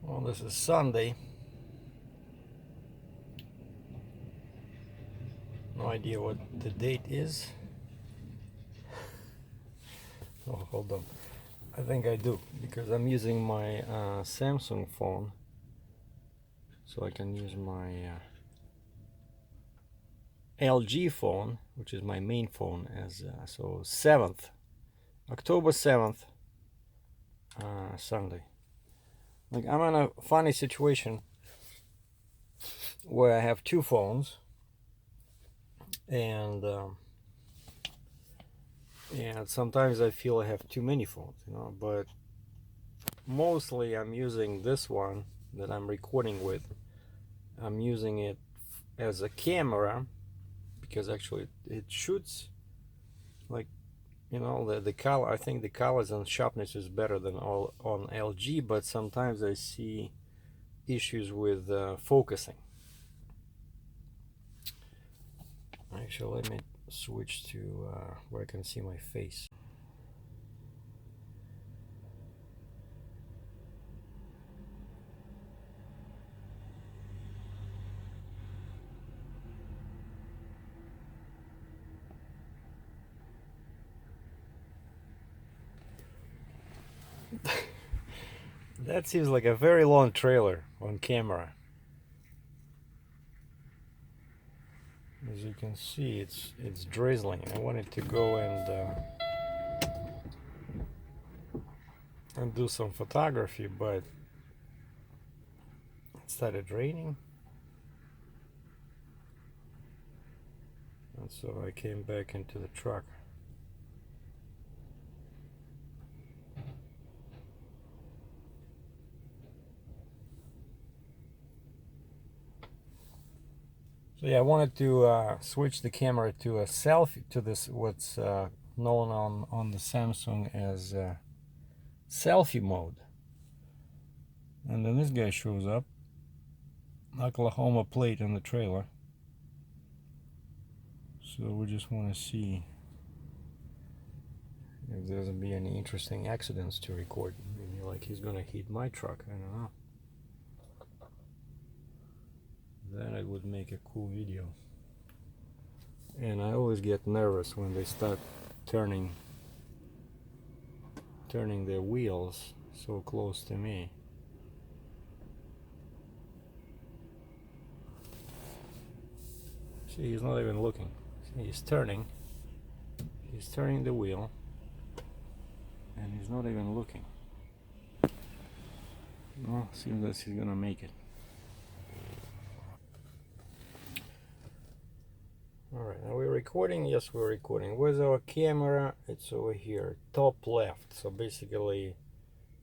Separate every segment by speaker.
Speaker 1: Well, this is Sunday. No idea what the date is. Oh, hold on. I think I do, because I'm using my Samsung phone, so I can use my LG phone, which is my main phone, as so 7th, October 7th, Sunday. Like, I'm in a funny situation where I have two phones, and sometimes I feel I have too many phones, but mostly I'm using this one that I'm recording with. I'm using it as a camera because actually it shoots like, the color. I think the colors and sharpness is better than all on LG, but sometimes I see issues with focusing. Actually, let me switch to where I can see my face. That seems like a very long trailer on camera. As you can see, it's drizzling. I wanted to go and do some photography, but it started raining, and so I came back into the truck. So yeah, I wanted to switch the camera to a selfie, to this what's known on the Samsung as selfie mode. And then this guy shows up, Oklahoma plate on the trailer. So we just want to see if there's gonna be any interesting accidents to record. Maybe like he's gonna hit my truck, I don't know. Then it would make a cool video. And I always get nervous when they start turning their wheels so close to me. See, he's not even looking. See, he's turning the wheel, and he's not even looking. Well, seems that he's gonna make it. Alright, are we recording? Yes, we're recording. Where's our camera? It's over here, top left. So basically,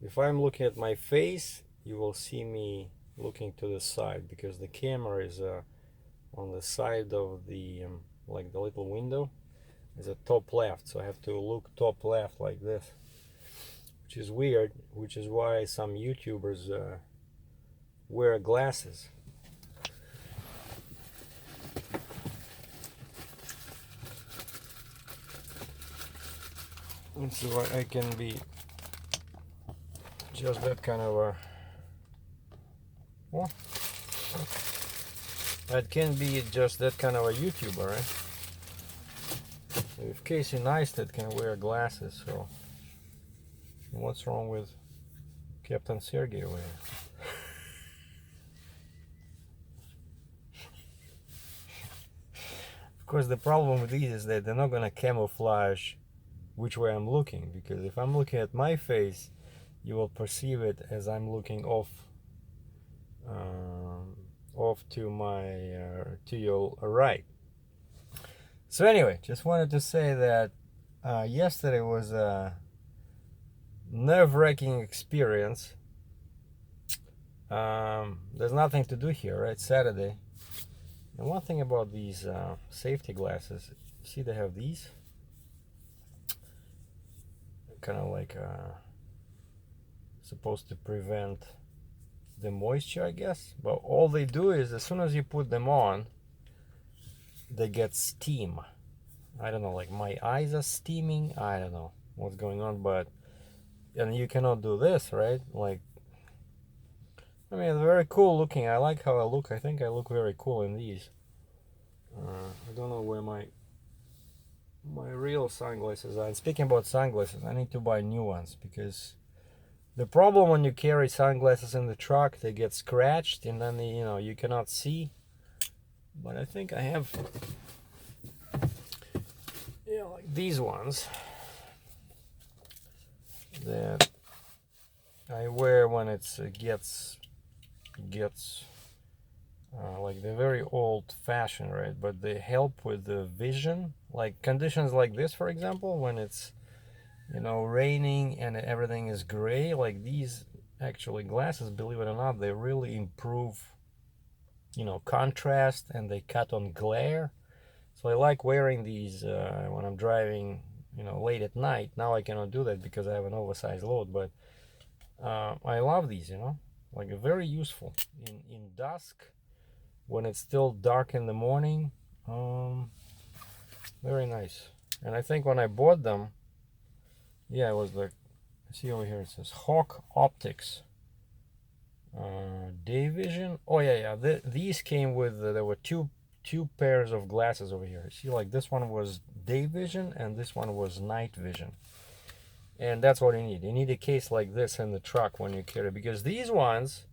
Speaker 1: if I'm looking at my face, you will see me looking to the side, because the camera is on the side of the, like the little window, is at top left. So I have to look top left like this, which is weird, which is why some YouTubers wear glasses. And so I can be just that kind of a, well, I can be just that kind of a YouTuber, right? If Casey Neistat can wear glasses, so what's wrong with Captain SERGEI over here? Of course, the problem with these is that they're not gonna camouflage which way I'm looking, because if I'm looking at my face, you will perceive it as I'm looking off to my to your right. So anyway, just wanted to say that yesterday was a nerve-wracking experience. There's nothing to do here, right? Saturday. And one thing about these safety glasses, see they have these kind of like supposed to prevent the moisture, I guess, but all they do is as soon as you put them on, they get steam. I don't know, like my eyes are steaming. I don't know what's going on, but and you cannot do this, right? Like I mean, very cool looking. I like how I look. I think I look very cool in these. I don't know where my real sunglasses are. And speaking about sunglasses, I need to buy new ones, because the problem when you carry sunglasses in the truck, they get scratched and then you cannot see. But I think I have, like these ones that I wear when it gets like they're very old-fashioned, right? But they help with the vision, like conditions like this, for example, when it's raining and everything is gray. Like these actually glasses, believe it or not, they really improve contrast, and they cut on glare. So I like wearing these when I'm driving late at night. Now I cannot do that because I have an oversized load, but I love these, like very useful in dusk when it's still dark in the morning. Very nice. And I think when I bought them, yeah, it was the, see over here, it says Hawk Optics day vision. Oh yeah, these came with there were two pairs of glasses over here. See, like this one was day vision and this one was night vision. And that's what you need. You need a case like this in the truck when you carry, because these ones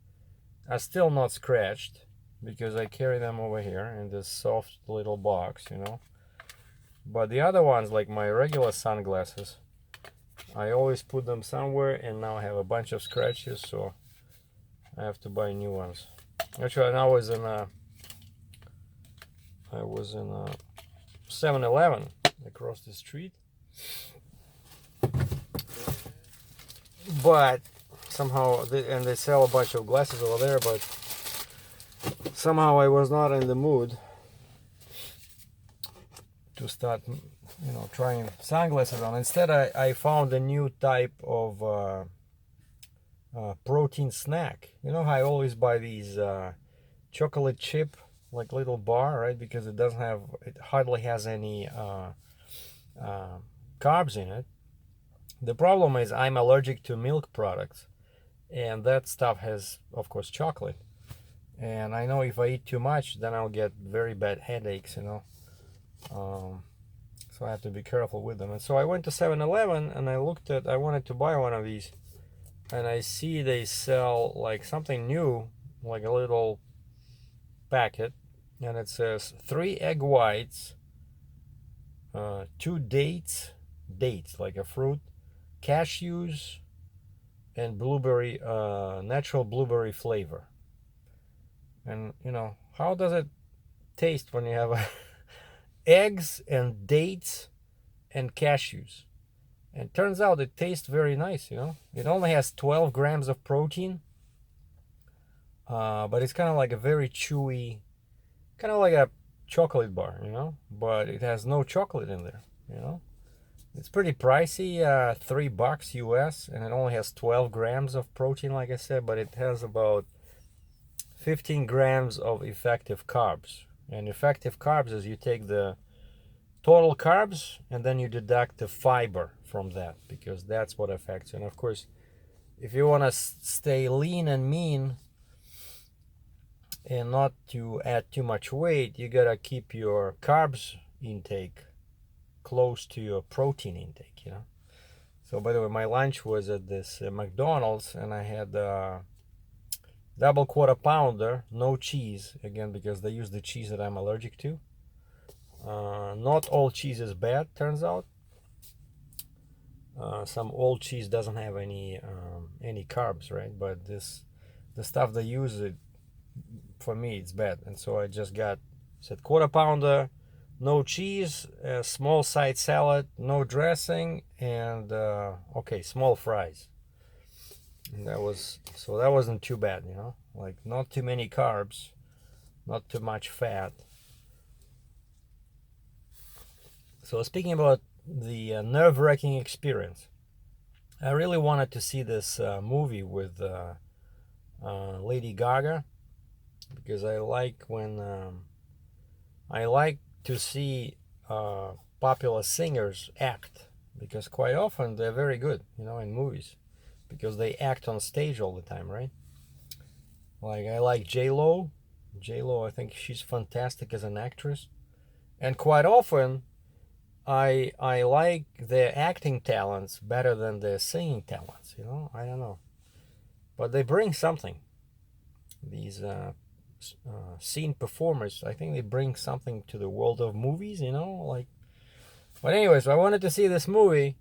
Speaker 1: are still not scratched, because I carry them over here in this soft little box, But the other ones, like my regular sunglasses, I always put them somewhere, and now I have a bunch of scratches, so I have to buy new ones. Actually, I was in a 7-Eleven across the street, but somehow and they sell a bunch of glasses over there, but somehow I was not in the mood to start trying sunglasses on. Instead, I found a new type of protein snack. You know how I always buy these chocolate chip, like little bar, right? Because it hardly has any carbs in it. The problem is I'm allergic to milk products, and that stuff has, of course, chocolate. And I know if I eat too much, then I'll get very bad headaches, so I have to be careful with them. And so I went to 7-Eleven and I wanted to buy one of these, and I see they sell like something new, like a little packet, and it says 3 egg whites, 2 dates like a fruit, cashews, and blueberry, natural blueberry flavor. And how does it taste when you have eggs and dates and cashews? And turns out it tastes very nice. It only has 12 grams of protein, but it's kind of like a very chewy, kind of like a chocolate bar, but it has no chocolate in there. It's pretty pricey, $3 US, and it only has 12 grams of protein, like I said, but it has about 15 grams of effective carbs. And effective carbs is you take the total carbs and then you deduct the fiber from that, because that's what affects you. And of course, if you want to stay lean and mean and not to add too much weight, you gotta keep your carbs intake close to your protein intake. So by the way, my lunch was at this McDonald's, and I had double quarter pounder, no cheese, again because they use the cheese that I'm allergic to. Not all cheese is bad, turns out. Some old cheese doesn't have any carbs, right? But the stuff they use, for me, it's bad. And so I just said quarter pounder, no cheese, a small side salad, no dressing, and small fries. And that wasn't too bad, like not too many carbs, not too much fat. So speaking about the nerve-wracking experience, I really wanted to see this movie with Lady Gaga, because I like to see popular singers act, because quite often they're very good, in movies, because they act on stage all the time, right? Like, I like J-Lo. J-Lo, I think she's fantastic as an actress. And quite often, I like their acting talents better than their singing talents, you know? I don't know. But they bring something. These scene performers, I think they bring something to the world of movies, you know? Like, but anyways, I wanted to see this movie,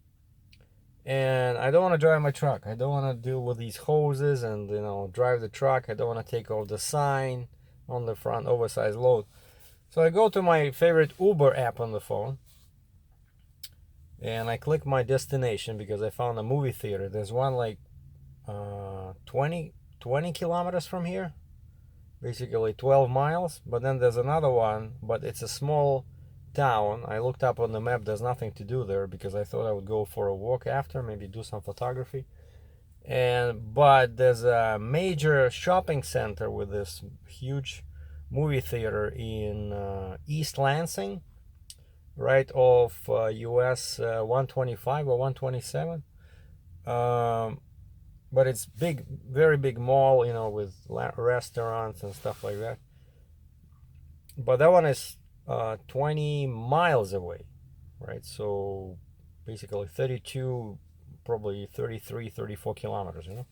Speaker 1: and I don't want to drive my truck. I don't want to deal with these hoses and, you know, drive the truck. I don't want to take off the sign on the front, oversized load. So I go to my favorite Uber app on the phone, and I click my destination because I found a movie theater. There's one like 20 kilometers from here, basically 12 miles. But then there's another one, but it's a small town. I looked up on the map. There's nothing to do there because I thought I would go for a walk after, maybe do some photography. But there's a major shopping center with this huge movie theater in East Lansing, right off US 125 or 127. But it's big, very big mall, you know, with restaurants and stuff like that. But that one is 20 miles away, right? So basically 32, probably 33, 34 kilometers, you know?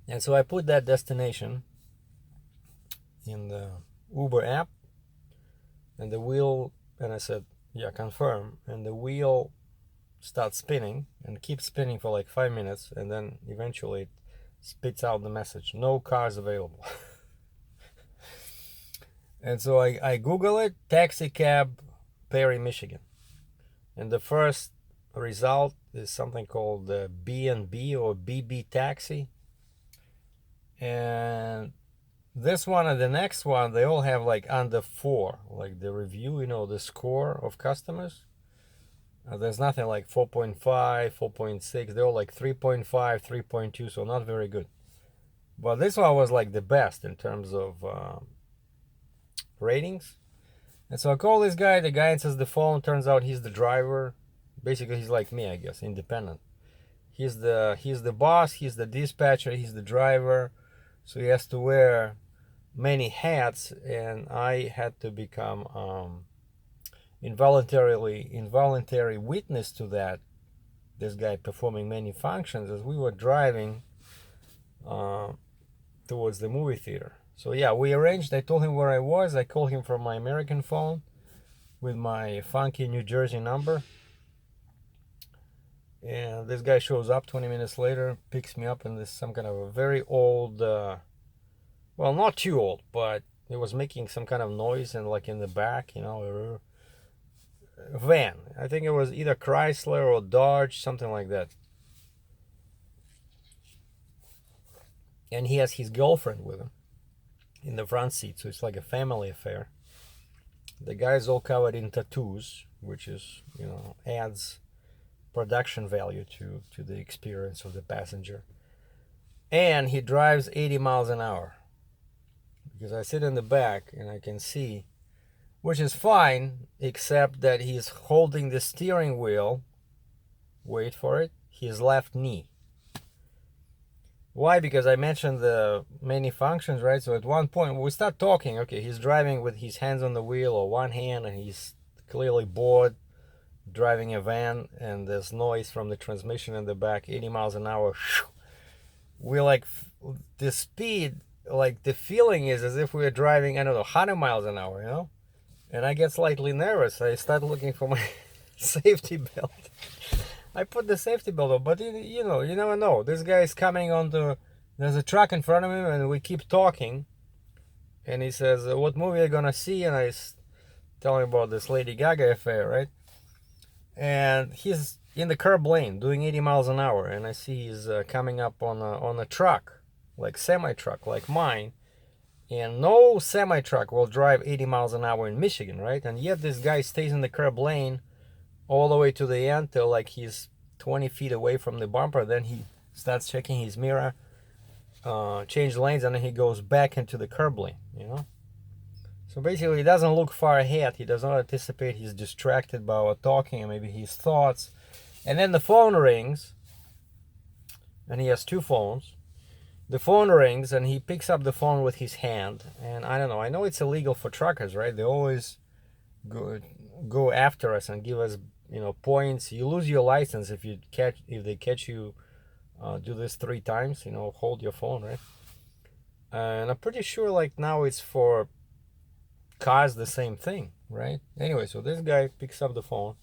Speaker 1: And so I put that destination in the Uber app, and the wheel, and I said, yeah, confirm. And the wheel starts spinning and keeps spinning for like 5 minutes, and then eventually it spits out the message, no cars available. And so I Google it, taxi cab, Perry, Michigan. And the first result is something called the B&B or BB taxi. And this one and the next one, they all have like under 4, like the review, you know, the score of customers. There's nothing like 4.5, 4.6. They're all like 3.5, 3.2, so not very good. But this one was like the best in terms of ratings. And so I call this guy. The guy answers the phone. Turns out he's the driver. Basically, he's like me, I guess, independent. He's the boss. He's the dispatcher. He's the driver. So he has to wear many hats, and I had to become involuntary witness to that. This guy performing many functions as we were driving towards the movie theater. So yeah, we arranged. I told him where I was. I called him from my American phone with my funky New Jersey number. And this guy shows up 20 minutes later, picks me up in this some kind of a very old, well, not too old, but it was making some kind of noise and like in the back, you know, a van. I think it was either Chrysler or Dodge, something like that. And he has his girlfriend with him in the front seat, so it's like a family affair. The guy's all covered in tattoos, which is, you know, adds production value to the experience of the passenger. And he drives 80 miles an hour because I sit in the back and I can see, which is fine, except that he's holding the steering wheel, wait for it, his left knee. Why? Because I mentioned the many functions, right? So at one point we start talking, okay, he's driving with his hands on the wheel or one hand, and he's clearly bored driving a van, and there's noise from the transmission in the back, 80 miles an hour. We like the speed, like the feeling is as if we were driving, I don't know, 100 miles an hour, you know? And I get slightly nervous. I start looking for my safety belt. I put the safety belt on, but you know, you never know. This guy is coming there's a truck in front of him, and we keep talking. And he says, what movie are you gonna see? And I tell him about this Lady Gaga affair, right? And he's in the curb lane doing 80 miles an hour, and I see he's coming up on a truck, like semi-truck, like mine. And no semi-truck will drive 80 miles an hour in Michigan, right? And yet this guy stays in the curb lane all the way to the end till like he's 20 feet away from the bumper. Then he starts checking his mirror, change lanes, and then he goes back into the curb lane, you know? So basically he doesn't look far ahead. He does not anticipate. He's distracted by our talking and maybe his thoughts. And then the phone rings, and he has 2 phones. the phone rings and he picks up the phone with his hand. And I don't know, I know it's illegal for truckers, right? They always go after us and give us, points. You lose your license if they catch you do this 3 times, hold your phone, right? And I'm pretty sure like now it's for cars the same thing, right? Anyway, so this guy picks up the phone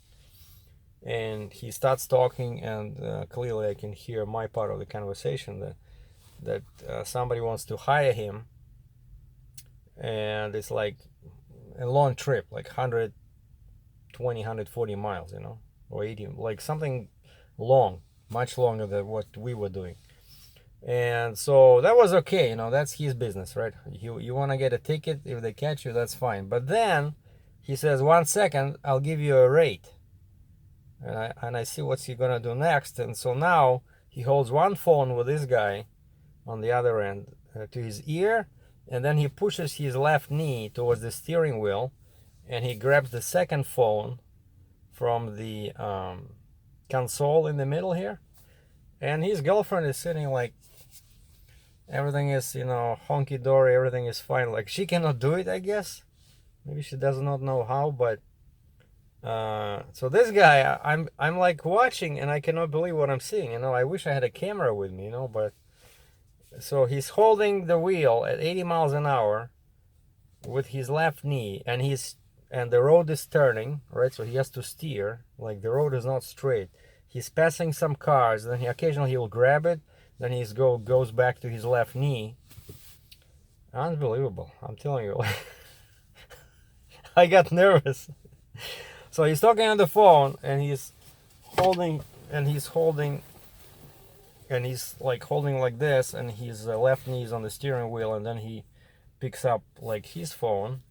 Speaker 1: and he starts talking, and clearly I can hear my part of the conversation that somebody wants to hire him, and it's like a long trip, like 120, 140 miles, or 80, like something long, much longer than what we were doing. And so that was okay, that's his business, right? You want to get a ticket, if they catch you, that's fine. But then he says, 1 second, I'll give you a rate. And I see what's he gonna do next. And so now he holds one phone with this guy on the other end to his ear, and then he pushes his left knee towards the steering wheel, and he grabs the second phone from the console in the middle here. And his girlfriend is sitting like everything is, honky-dory, everything is fine. Like she cannot do it, I guess. Maybe she does not know how, but so this guy, I'm like watching, and I cannot believe what I'm seeing. I wish I had a camera with me, but so he's holding the wheel at 80 miles an hour with his left knee, and the road is turning, right? So he has to steer, like the road is not straight. He's passing some cars, then occasionally he'll grab it, then he goes back to his left knee. Unbelievable, I'm telling you. I got nervous. So he's talking on the phone, and he's holding like this, and his left knee is on the steering wheel, and then he picks up like his phone,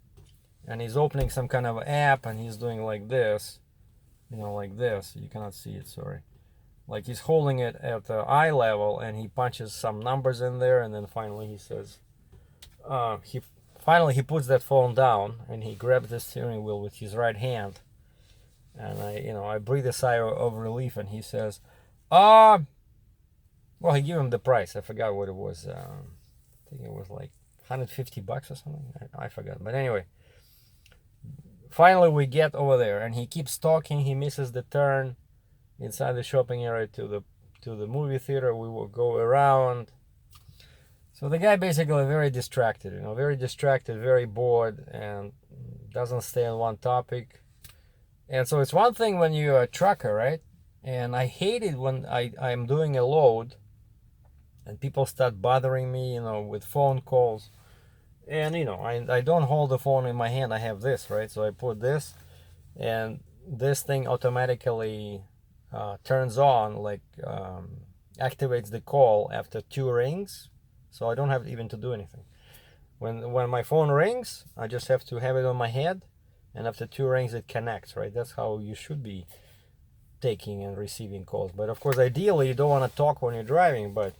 Speaker 1: and he's opening some kind of app, and he's doing like this, like this. You cannot see it, sorry. Like he's holding it at the eye level, and he punches some numbers in there, and then finally he says, he puts that phone down, and he grabs the steering wheel with his right hand. And I breathe a sigh of relief, and he says, well, he gave him the price. I forgot what it was. I think it was like $150 or something. I forgot. But anyway, finally we get over there, and he keeps talking. He misses the turn inside the shopping area to the movie theater. We will go around. So the guy basically very distracted, very bored, and doesn't stay on one topic. And so it's one thing when you're a trucker, right? And I hate it when I'm doing a load and people start bothering me, with phone calls. And, I don't hold the phone in my hand. I have this, right? So I put this, and this thing automatically turns on, like activates the call after 2 rings. So I don't have even to do anything. When my phone rings, I just have to have it on my head. And after 2 rings, it connects, right? That's how you should be taking and receiving calls. But of course, ideally, you don't want to talk when you're driving. But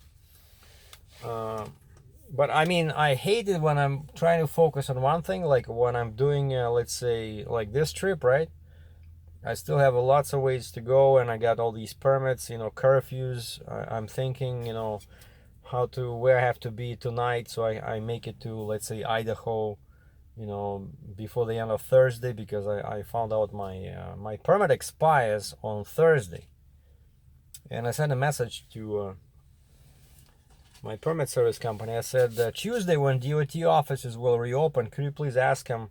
Speaker 1: I mean, I hate it when I'm trying to focus on one thing. Like when I'm doing, let's say, like this trip, right? I still have lots of ways to go, and I got all these permits, curfews. I'm thinking, where I have to be tonight, so I make it to, let's say, Idaho, before the end of Thursday, because I found out my permit expires on Thursday. And I sent a message to my permit service company. I said, Tuesday when DOT offices will reopen, could you please ask them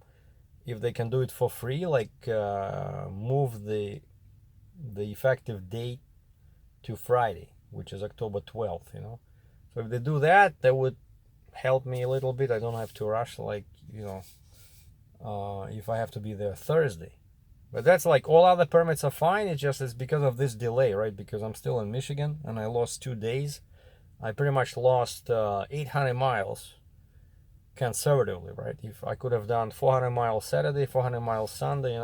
Speaker 1: if they can do it for free, like move the effective date to Friday, which is October 12th, So if they do that, that would help me a little bit. I don't have to rush, like, if I have to be there Thursday. But that's like all other permits are fine. It's because of this delay, right? Because I'm still in Michigan and I lost 2 days. I pretty much lost 800 miles conservatively, right? If I could have done 400 miles Saturday, 400 miles Sunday,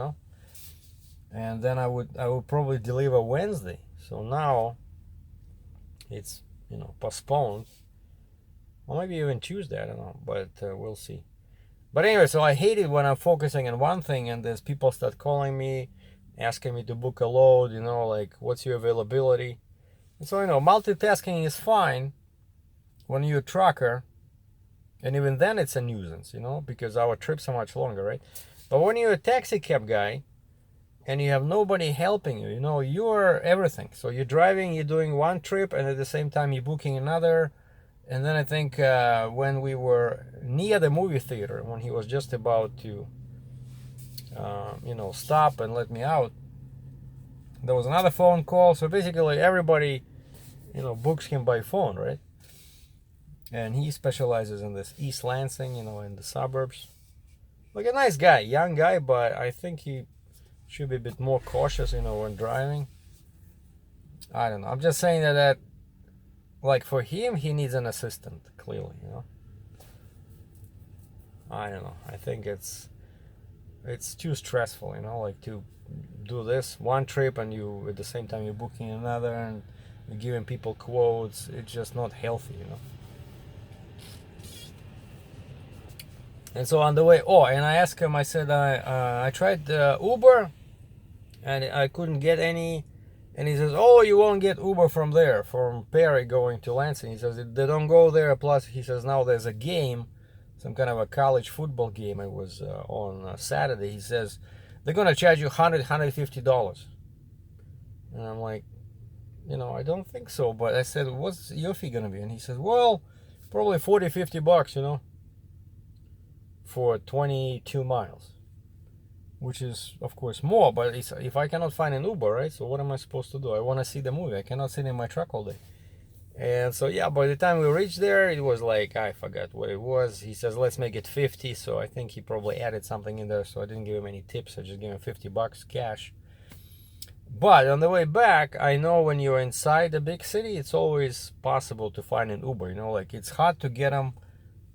Speaker 1: and then I would probably deliver Wednesday. So now it's postponed, or maybe even Tuesday, I don't know, but we'll see. But anyway, so I hate it when I'm focusing on one thing and there's people start calling me, asking me to book a load, like what's your availability. And so multitasking is fine when you're a trucker, and even then it's a nuisance, because our trips are much longer, right? But when you're a taxi cab guy and you have nobody helping you, you're everything. So you're driving, you're doing one trip, and at the same time you're booking another. And then I think when we were near the movie theater, when he was just about to, stop and let me out, there was another phone call. So basically everybody, books him by phone, right? And he specializes in this East Lansing, in the suburbs. Like a nice guy, young guy, but I think he should be a bit more cautious, when driving. I don't know. I'm just saying that like for him, he needs an assistant, clearly, I don't know. I think it's too stressful, like to do this one trip and you at the same time you're booking another and you're giving people quotes. It's just not healthy, And so on the way, and I asked him, I said, I tried Uber and I couldn't get any. And he says, you won't get Uber from there, from Perry going to Lansing. He says, they don't go there. Plus, he says, now there's a game, some kind of a college football game. It was on Saturday. He says, they're going to charge you $150. And I'm like, I don't think so. But I said, what's your fee going to be? And he says, well, probably $40-$50, for 22 miles. Which is, of course, more, but if I cannot find an Uber, right? So what am I supposed to do? I want to see the movie. I cannot sit in my truck all day. And so, yeah, by the time we reached there, it was like, I forgot what it was. He says, let's make it 50. So I think he probably added something in there. So I didn't give him any tips. I just gave him $50 cash. But on the way back, I know when you're inside a big city, it's always possible to find an Uber. Like it's hard to get them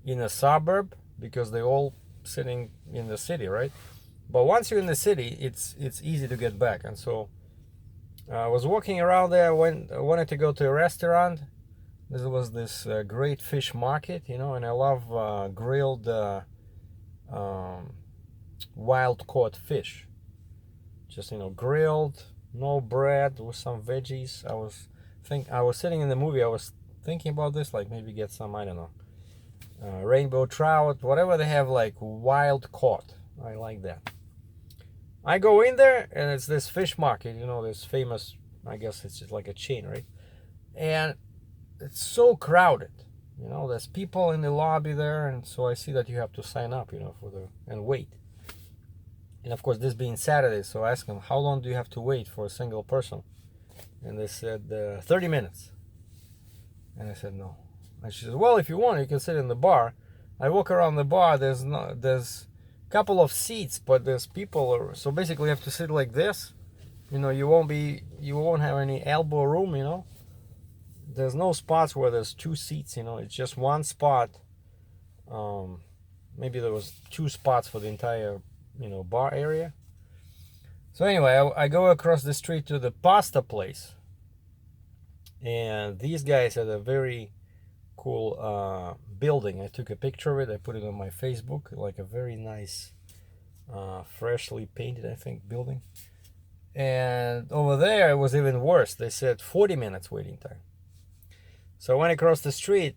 Speaker 1: in a suburb because they're all sitting in the city, right? But once you're in the city, it's easy to get back. And so I was walking around there. I wanted to go to a restaurant. There was this great fish market, and I love grilled wild caught fish. Just grilled, no bread, with some veggies. I was sitting in the movie. I was thinking about this, like maybe get some, I don't know, rainbow trout, whatever they have, like wild caught. I like that. I go in there and it's this fish market, this famous, I guess it's just like a chain, right? And it's so crowded, there's people in the lobby there. And so I see that you have to sign up, and wait. And of course, this being Saturday, so I asked them, how long do you have to wait for a single person? And they said 30 minutes. And I said, no. And she said, well, if you want, you can sit in the bar. I walk around the bar, there's couple of seats, but there's people, so basically you have to sit like this. You won't have any elbow room. There's no spots where there's two seats. It's just one spot. Maybe there was two spots for the entire bar area. So anyway, I go across the street to the pasta place, and these guys had a very cool building. I took a picture of it. I put it on my Facebook, like a very nice freshly painted, I think, building. And over there it was even worse. They said 40 minutes waiting time. So I went across the street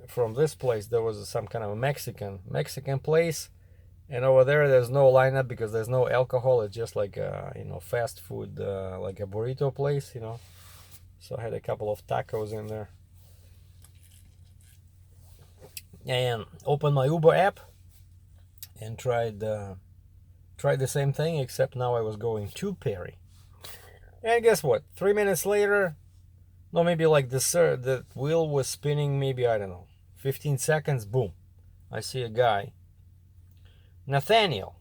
Speaker 1: from this place. There was some kind of a Mexican place, and over there's no lineup because there's no alcohol. It's just like a fast food, like a burrito place. So I had a couple of tacos in there. And opened my Uber app and tried the same thing, except now I was going to Perry. And guess what? 3 minutes later, no, maybe like the wheel was spinning, maybe, I don't know, 15 seconds, boom. I see a guy. Nathaniel,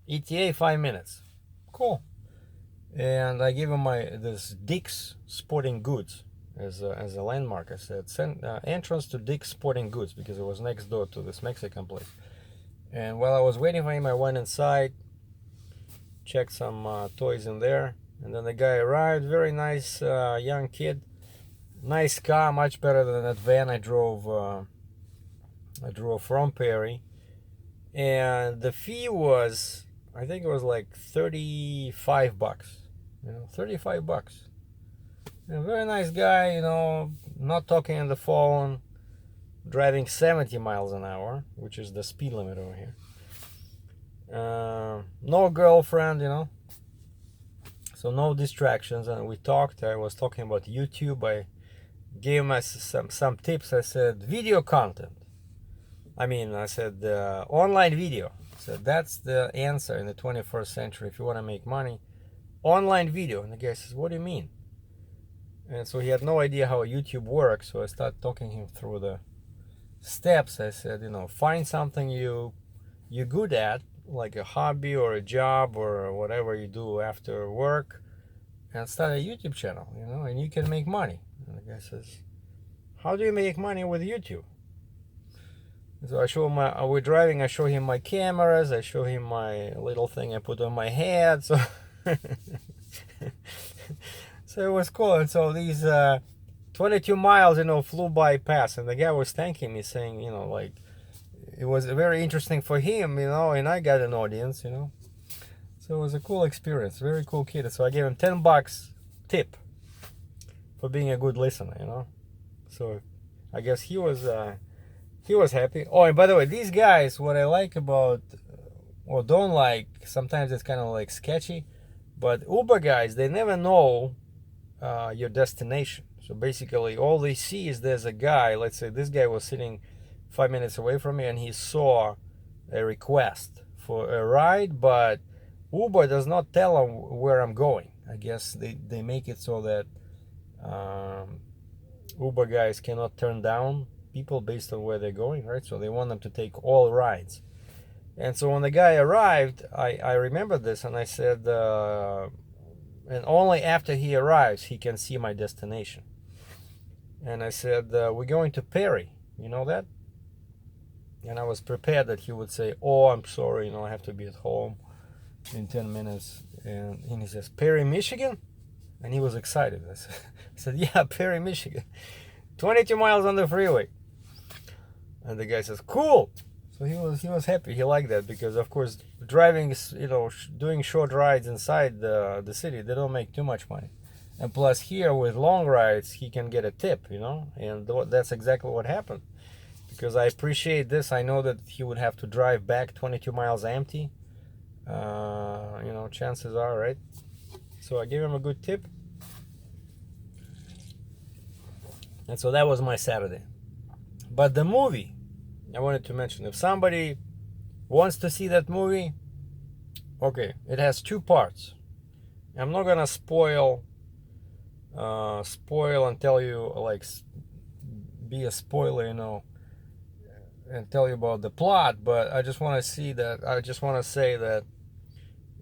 Speaker 1: ETA 5 minutes. Cool. And I gave him this Dick's Sporting Goods as a landmark. I said, entrance to Dick's Sporting Goods, because it was next door to this Mexican place. And while I was waiting for him, I went inside, checked some toys in there, and then the guy arrived. Very nice young kid, nice car, much better than that van I drove from Perry. And the fee was, I think it was like $35, $35. A very nice guy, not talking on the phone. driving 70 miles an hour, which is the speed limit over here. No girlfriend, you know, so no distractions. And we talked. I was talking about YouTube. I gave him some tips. I said video content. I said online video. So that's the answer in the 21st century if you want to make money. Online video. And the guy says, what do you mean? And so he had no idea how YouTube works. So I started talking him through the steps. I said, you know, find something you're good at, like a hobby or a job or whatever you do after work, and start a YouTube channel, you know, and you can make money. And the guy says, how do you make money with YouTube? So I show him we're driving, I show him my cameras, I show him my little thing I put on my head. So so it was cool. And so these 22 miles, you know, flew by fast. And the guy was thanking me, saying, you know, like, it was very interesting for him, you know, and I got an audience, you know. So it was a cool experience, very cool kid. So I gave him $10 tip for being a good listener, you know. So I guess he was happy. Oh, and by the way, these guys, what I like about, or don't like, sometimes it's kind of like sketchy, but Uber guys, they never know your destination. So basically all they see is there's a guy, let's say this guy was sitting 5 minutes away from me and he saw a request for a ride, but Uber does not tell him where I'm going. I guess they make it so that Uber guys cannot turn down people based on where they're going, right? So they want them to take all rides. And so when the guy arrived, I remembered this and I said, and only after he arrives he can see my destination. And I said, we're going to Perry, you know that? And I was prepared that he would say, oh, I'm sorry, you know, I have to be at home in 10 minutes. And he says, Perry, Michigan? And he was excited. I said, yeah, Perry, Michigan. 22 miles on the freeway. And the guy says, cool. So he was happy. He liked that because, of course, driving, you know, doing short rides inside the city, they don't make too much money. And plus here with long rides, he can get a tip, you know, and that's exactly what happened. Because I appreciate this. I know that he would have to drive back 22 miles empty. You know, chances are, right? So I gave him a good tip. And so that was my Saturday. But the movie, I wanted to mention, if somebody wants to see that movie, okay, it has two parts. I'm not gonna spoil and tell you, like, be a spoiler, you know, and tell you about the plot, but I just want to say that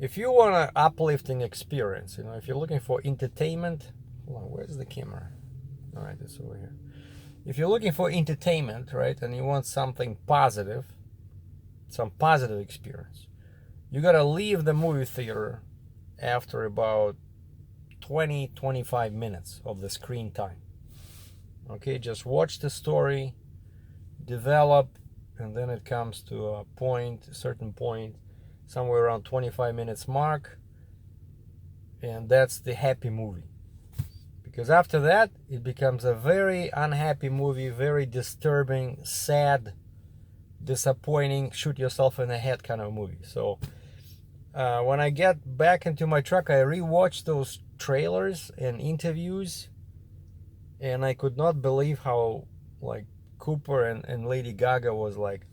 Speaker 1: if you want an uplifting experience, you know, if you're looking for entertainment, hold on, where's the camera? All right, it's over here. If you're looking for entertainment, right, and you want something positive, some positive experience, you gotta leave the movie theater after about 20-25 minutes of the screen time. Okay, just watch the story, develop, and then it comes to a certain point, somewhere around 25 minutes mark, and that's the happy movie. Because after that, it becomes a very unhappy movie, very disturbing, sad, disappointing, shoot yourself in the head kind of movie. So when I get back into my truck, I rewatched those trailers and interviews, and I could not believe how, like, Cooper and Lady Gaga was like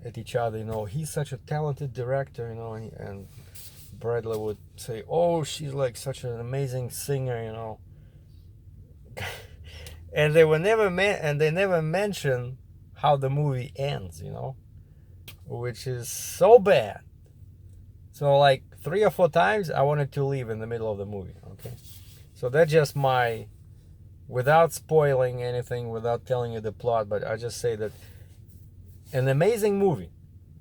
Speaker 1: at each other, you know, he's such a talented director, you know, and Bradley would say, oh, she's like such an amazing singer, you know. And they never mention how the movie ends, you know, which is so bad. So like 3 or 4 times I wanted to leave in the middle of the movie. Okay, so that's just my, without spoiling anything, without telling you the plot, but I just say that an amazing movie,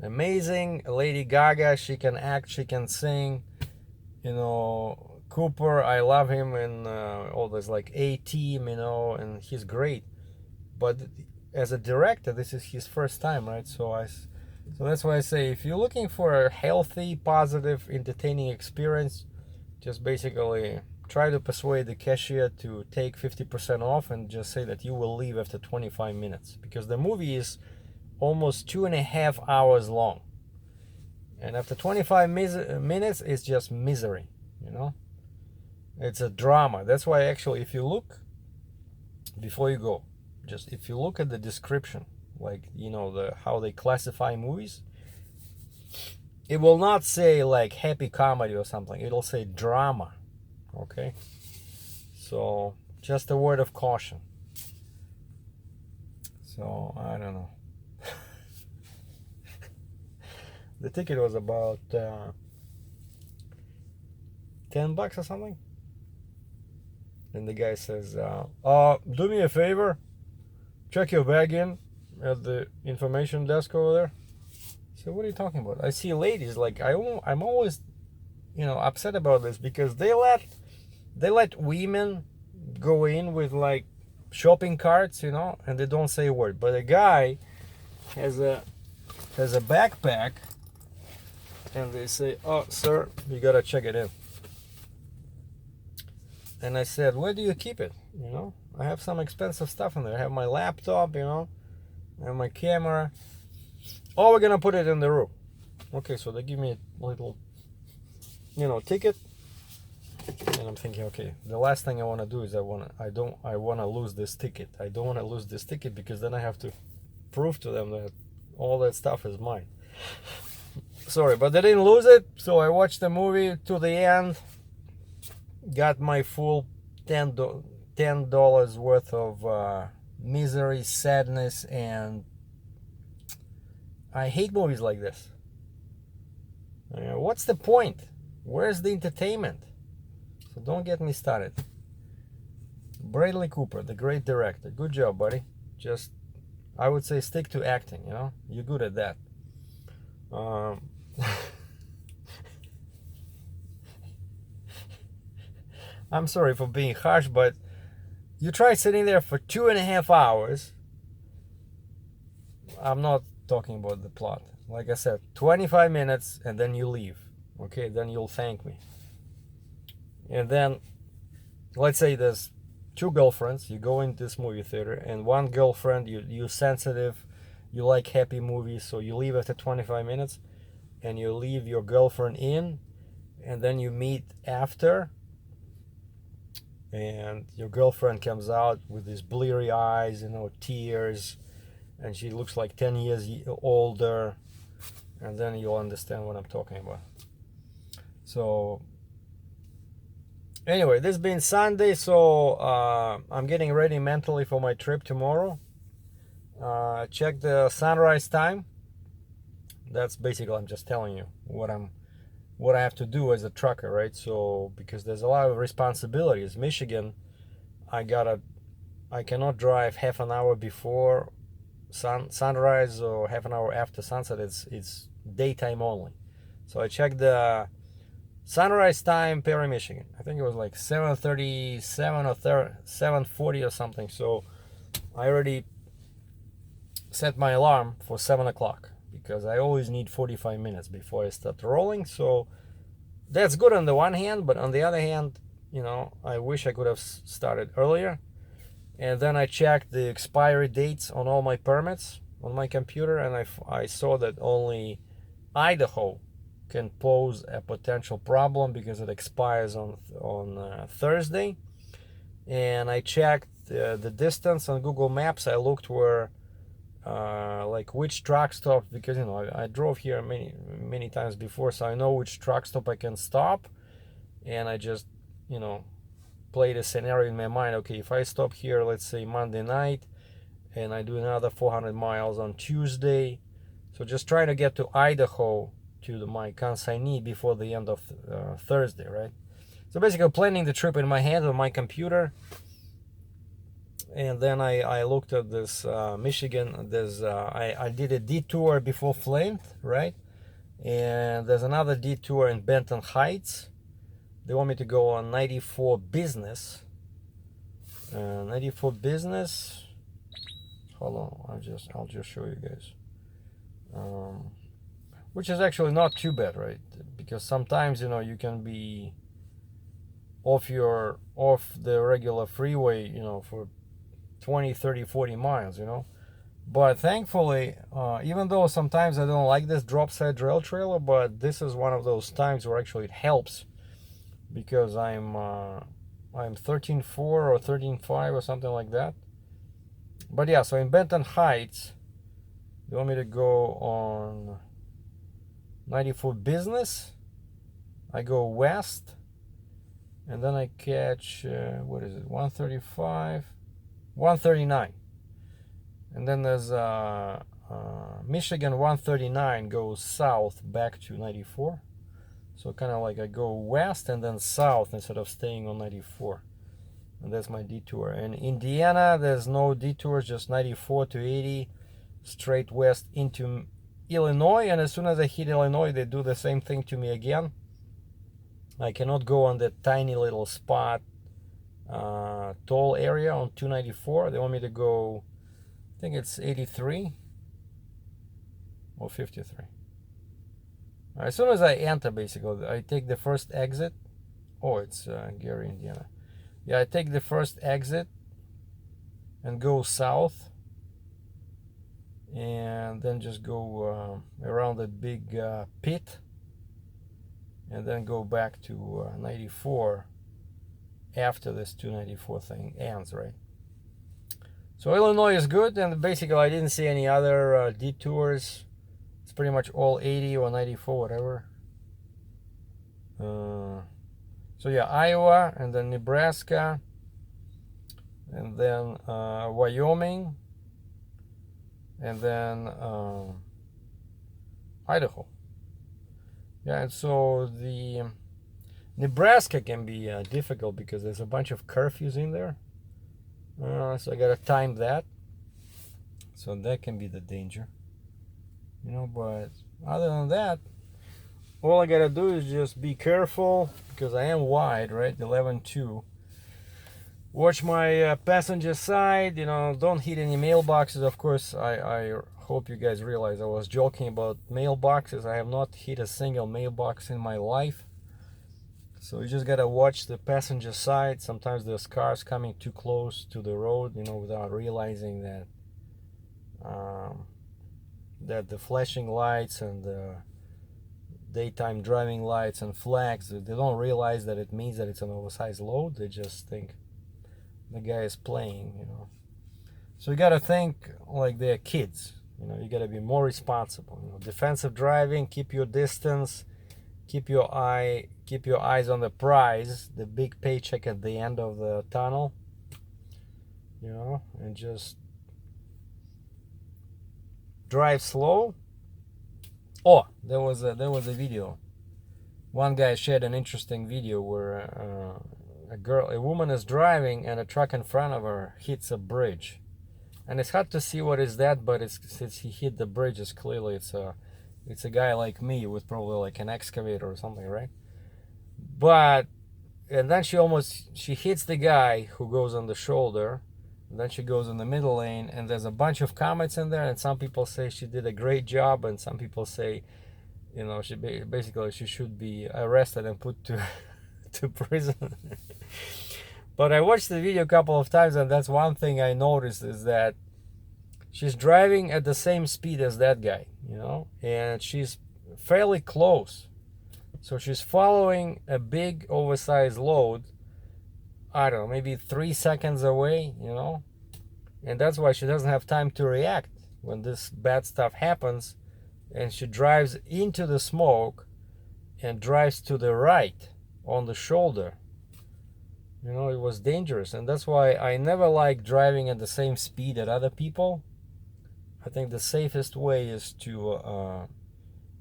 Speaker 1: amazing Lady Gaga, she can act, she can sing, you know. Cooper, I love him in all this, like, A-Team, you know, and he's great. But as a director, this is his first time, right? So that's why I say, if you're looking for a healthy, positive, entertaining experience, just basically try to persuade the cashier to take 50% off and just say that you will leave after 25 minutes, because the movie is almost 2.5 hours long, and after 25 minutes it's just misery, you know. It's a drama. That's why actually, if you look before you go, just if you look at the description, like, you know, the how they classify movies, it will not say like happy comedy or something, it'll say drama. Okay, so just a word of caution. So I don't know. The ticket was about $10 or something. And the guy says, do me a favor, check your bag in at the information desk over there. So what are you talking about? I see ladies, like, I'm always, you know, upset about this, because they let women go in with like shopping carts, you know, and they don't say a word. But a guy has a backpack, and they say, oh sir, you gotta check it in. And I said, where do you keep it? You know, I have some expensive stuff in there. I have my laptop, you know, and my camera. Oh, we're gonna put it in the room. Okay, so they give me a little, you know, ticket, and I'm thinking, okay, the last thing I want to do is I want to lose this ticket. I don't want to lose this ticket, because then I have to prove to them that all that stuff is mine. Sorry, but they didn't lose it. So I watched the movie to the end, got my full $10 worth of misery, sadness, and I hate movies like this. What's the point? Where's the entertainment? So don't get me started. Bradley Cooper, the great director. Good job, buddy. Just, I would say, stick to acting, you know? You're good at that. I'm sorry for being harsh, but you try sitting there for 2.5 hours. I'm not talking about the plot. Like I said, 25 minutes, and then you leave. Okay, then you'll thank me. And then, let's say there's 2 girlfriends. You go into this movie theater, and one girlfriend, you're sensitive, you like happy movies, so you leave after 25 minutes, and you leave your girlfriend in, and then you meet after, and your girlfriend comes out with these bleary eyes, you know, tears, and she looks like 10 years older, and then you'll understand what I'm talking about. So anyway, this being Sunday, so I'm getting ready mentally for my trip tomorrow. Check the sunrise time. That's basically, I'm just telling you what I have to do as a trucker, right? So because there's a lot of responsibilities. Michigan, I cannot drive half an hour before sunrise or half an hour after sunset. It's daytime only. So I checked the sunrise time, Perry, Michigan. I think it was like 7:37 or 7:40 or something. So I already set my alarm for 7 o'clock, because I always need 45 minutes before I start rolling. So that's good on the one hand, but on the other hand, you know, I wish I could have started earlier. And then I checked the expiry dates on all my permits on my computer, and I saw that only Idaho can pose a potential problem, because it expires on Thursday. And I checked the distance on Google Maps. I looked where like which truck stop, because you know I drove here many times before, so I know which truck stop I can stop. And I just, you know, played a scenario in my mind. Okay, if I stop here, let's say Monday night, and I do another 400 miles on Tuesday, so just trying to get to Idaho to my consignee before the end of Thursday, right? So basically planning the trip in my head on my computer. And then I looked at this Michigan. There's I did a detour before Flint, right? And there's another detour in Benton Heights. They want me to go on 94 Business. 94 Business. Hold on, I'll just show you guys. Which is actually not too bad, right? Because sometimes, you know, you can be off the regular freeway, you know, for 20, 30, 40 miles, you know. But thankfully, even though sometimes I don't like this drop side rail trailer, but this is one of those times where actually it helps, because I'm 13.4 or 13.5 or something like that. But yeah, so in Benton Heights, you want me to go on 94 Business? I go west, and then I catch, what is it, 135, 139. And then there's Michigan 139 goes south back to 94. So kind of like I go west and then south instead of staying on 94. And that's my detour. And Indiana, there's no detours, just 94 to 80 straight west into Illinois. And as soon as I hit Illinois, they do the same thing to me again. I cannot go on that tiny little spot, toll area on 294. They want me to go, I think it's 83 or 53. As soon as I enter, basically, I take the first exit. Oh, it's Gary, Indiana. Yeah, I take the first exit and go south, and then just go around that big pit, and then go back to 94 after this 294 thing ends, right? So Illinois is good, and basically I didn't see any other detours. It's pretty much all 80 or 94, whatever. So yeah, Iowa, and then Nebraska, and then Wyoming, and then Idaho. Yeah, and so the Nebraska can be difficult because there's a bunch of curfews in there. So I gotta time that. So that can be the danger, you know. But other than that, all I gotta do is just be careful, because I am wide, right? 11.2. Watch my passenger side, you know. Don't hit any mailboxes. Of course, I hope you guys realize I was joking about mailboxes. I have not hit a single mailbox in my life. So you just gotta watch the passenger side. Sometimes there's cars coming too close to the road, you know, without realizing that that the flashing lights and the daytime driving lights and flags, they don't realize that it means that it's an oversized load. They just think the guy is playing, you know. So you gotta think like they're kids, you know. You gotta be more responsible, you know. Defensive driving, keep your distance, keep your eyes on the prize, the big paycheck at the end of the tunnel, you know, and just drive slow. Oh, there was a video. One guy shared an interesting video where a woman is driving and a truck in front of her hits a bridge, and it's hard to see what is that, but since he hit the bridge, it's clearly it's a guy like me with probably like an excavator or something, right? But and then she hits the guy who goes on the shoulder. And then she goes in the middle lane, and there's a bunch of comments in there, and some people say she did a great job, and some people say, you know, she should be arrested and put to prison. But I watched the video a couple of times, and that's one thing I noticed, is that she's driving at the same speed as that guy, you know, and she's fairly close. So she's following a big oversized load, I don't know, maybe 3 seconds away, you know. And that's why she doesn't have time to react when this bad stuff happens, and she drives into the smoke and drives to the right on the shoulder. You know, it was dangerous, and that's why I never like driving at the same speed as other people. I think the safest way is to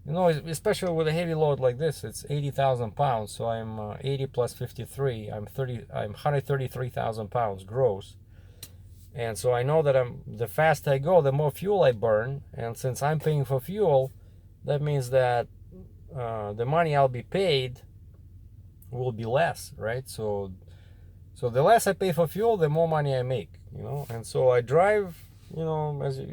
Speaker 1: you know, especially with a heavy load like this, it's 80,000 pounds. So I'm 80 plus 53. I'm 133,000 pounds gross. And so I know that the faster I go, the more fuel I burn. And since I'm paying for fuel, that means that the money I'll be paid will be less, right? So the less I pay for fuel, the more money I make, you know. And so I drive, you know, as you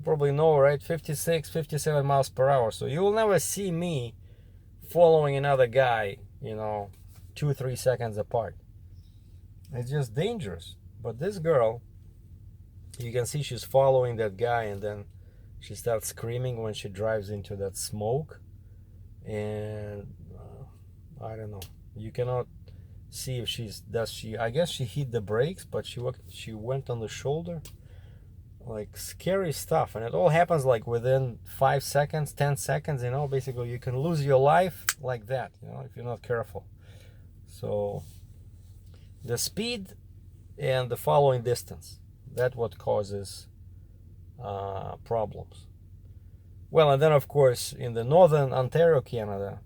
Speaker 1: probably know, right, 56, 57 miles per hour. So you will never see me following another guy, you know, 2-3 seconds apart. It's just dangerous. But this girl, you can see she's following that guy, and then she starts screaming when she drives into that smoke. And I don't know, you cannot see if I guess she hit the brakes, but she went on the shoulder. Like, scary stuff. And it all happens like within 5 seconds, 10 seconds, you know. Basically you can lose your life like that, you know, if you're not careful. So the speed and the following distance, that's what causes problems. Well, and then of course in the northern Ontario, Canada,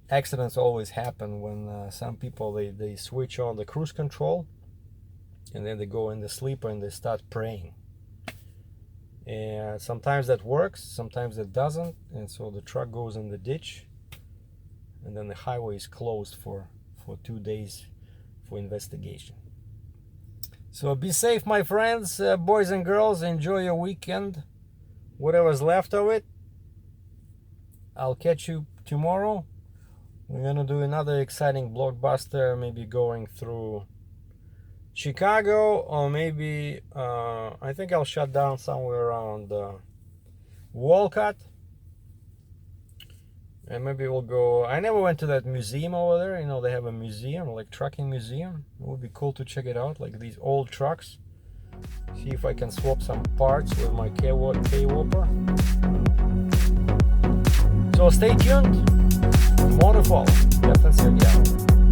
Speaker 1: accidents always happen when some people, they switch on the cruise control, and then they go in the sleeper and they start praying. And sometimes that works, sometimes it doesn't, and so the truck goes in the ditch, and then the highway is closed for 2 days for investigation. So be safe, my friends, boys and girls. Enjoy your weekend, whatever's left of it. I'll catch you tomorrow. We're gonna do another exciting blockbuster, maybe going through Chicago, or maybe I think I'll shut down somewhere around Walcott, and maybe we'll go. I never went to that museum over there. You know, they have a museum, like trucking museum. It would be cool to check it out, like these old trucks. See if I can swap some parts with my K-Whopper. So stay tuned. More to follow. Captain SERGEI.